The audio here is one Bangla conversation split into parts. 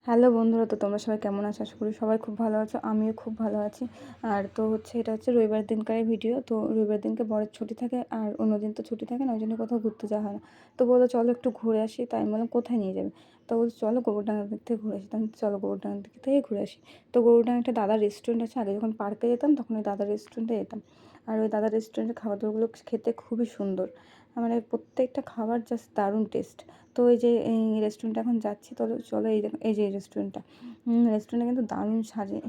হ্যালো বন্ধুরা, তো তোমরা সবাই কেমন আছো? আশা করি সবাই খুব ভালো আছো, আমিও খুব ভালো আছি। আর তো এটা হচ্ছে রবিবার দিনকার ভিডিও। তো রবিবার দিনকে বরের ছুটি থাকে, আর অন্য দিন তো ছুটি থাকে না, ওই জন্য কোথাও ঘুরতে যাওয়া হয় না। তো বললো চলো একটু ঘুরে আসি, তাই আমি বললাম কোথায় নিয়ে যাবে? তো বলছে চলো গোবরডাঙ্গার দিক থেকে ঘুরে আসি। তাই চলো গোবরডাঙ্গার দিক থেকে ঘুরে আসি। তো গোবরডাঙ্গা একটা দাদার রেস্টুরেন্ট আছে, আগে যখন পার্কে যেতাম তখন ওই দাদার রেস্টুরেন্টে যেতাম। আর ওই দাদার রেস্টুরেন্টের খাবার দাবারগুলো খেতে খুবই সুন্দর, মানে প্রত্যেকটা খাবার জাস্ট দারুণ টেস্ট। তো এই রেস্টুরেন্টে এখন যাচ্ছি। চলো এই দেখো, এই যে রেস্টুরেন্টটা রেস্টুরেন্টটা কিন্তু দারুণ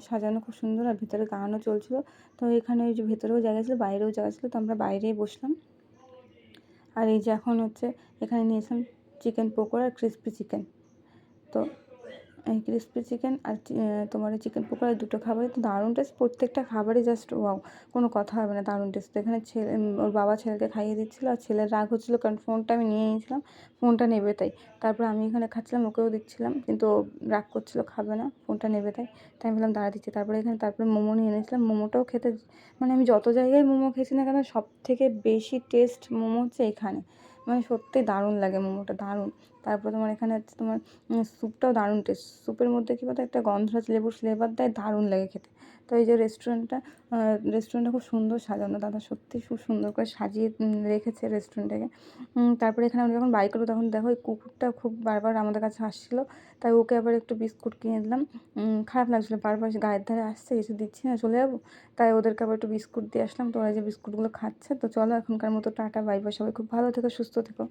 সাজানো খুব সুন্দর, আর ভেতরে গানও চলছিল। তো এখানে ওই যে ভেতরেও জায়গা ছিল, বাইরেও জায়গা ছিল, তো আমরা বাইরেই বসলাম। আর এই যে এখন এখানে নিয়েছিলাম চিকেন পকোড়া আর ক্রিসপি চিকেন। তো এই ক্রিসপি চিকেন আর তোমার চিকেন পকোড়া, দুটো খাবারই তো দারুণ টেস্ট, প্রত্যেকটা খাবারই জাস্ট ওয়াও, কোনো কথা হবে না, দারুণ টেস্ট। তো এখানে ওর বাবা ছেলেকে খাইয়ে দিচ্ছিলো, আর ছেলের রাগ হচ্ছিলো কারণ ফোনটা আমি নিয়ে নিয়েছিলাম, ফোনটা নেবে তাই। তারপর আমি এখানে খাচ্ছিলাম, ওকেও দিচ্ছিলাম, কিন্তু ও রাগ করছিলো, খাবে না, ফোনটা নেবে তাই। তাই আমি বললাম দাঁড়া দিচ্ছি। তারপরে মোমো নিয়ে এনেছিলাম, মোমোটাও খেতে, মানে আমি যত জায়গায় মোমো খেয়েছি না কেন, সব থেকে বেশি টেস্ট মোমো হচ্ছে এখানে, মানে সত্যি দারুণ লাগে মোমোটা, দারুণ। তারপর এখানে হচ্ছে স্যুপটাও দারুণ টেস্ট, স্যুপের মধ্যে কী বলতো একটা গন্ধরাজ লেবুর ফ্লেভার দেয়, দারুণ লাগে খেতে। তো এই যে রেস্টুরেন্টটা খুব সুন্দর সাজানো, দাদা সত্যি খুব সুন্দর করে সাজিয়ে রেখেছে রেস্টুরেন্টটাকে। তারপরে এখানে আমরা যখন বাই করবো তখন দেখো ওই কুকুরটা খুব বারবার আমাদের কাছে আসছিলো, তাই ওকে আবার একটু বিস্কুট কিনে দিলাম। খারাপ লাগছিলো, বারবার গায়ের ধারে আসছে, কিছু দিচ্ছি না, চলে যাবো, তাই ওদেরকে আবার একটু বিস্কুট দিয়ে আসলাম। তো ওরা যে বিস্কুটগুলো খাচ্ছে। তো চলো এখনকার মতো টাটা, বাই বাই, সবাই খুব ভালো থেকো, সুস্থ থেকো।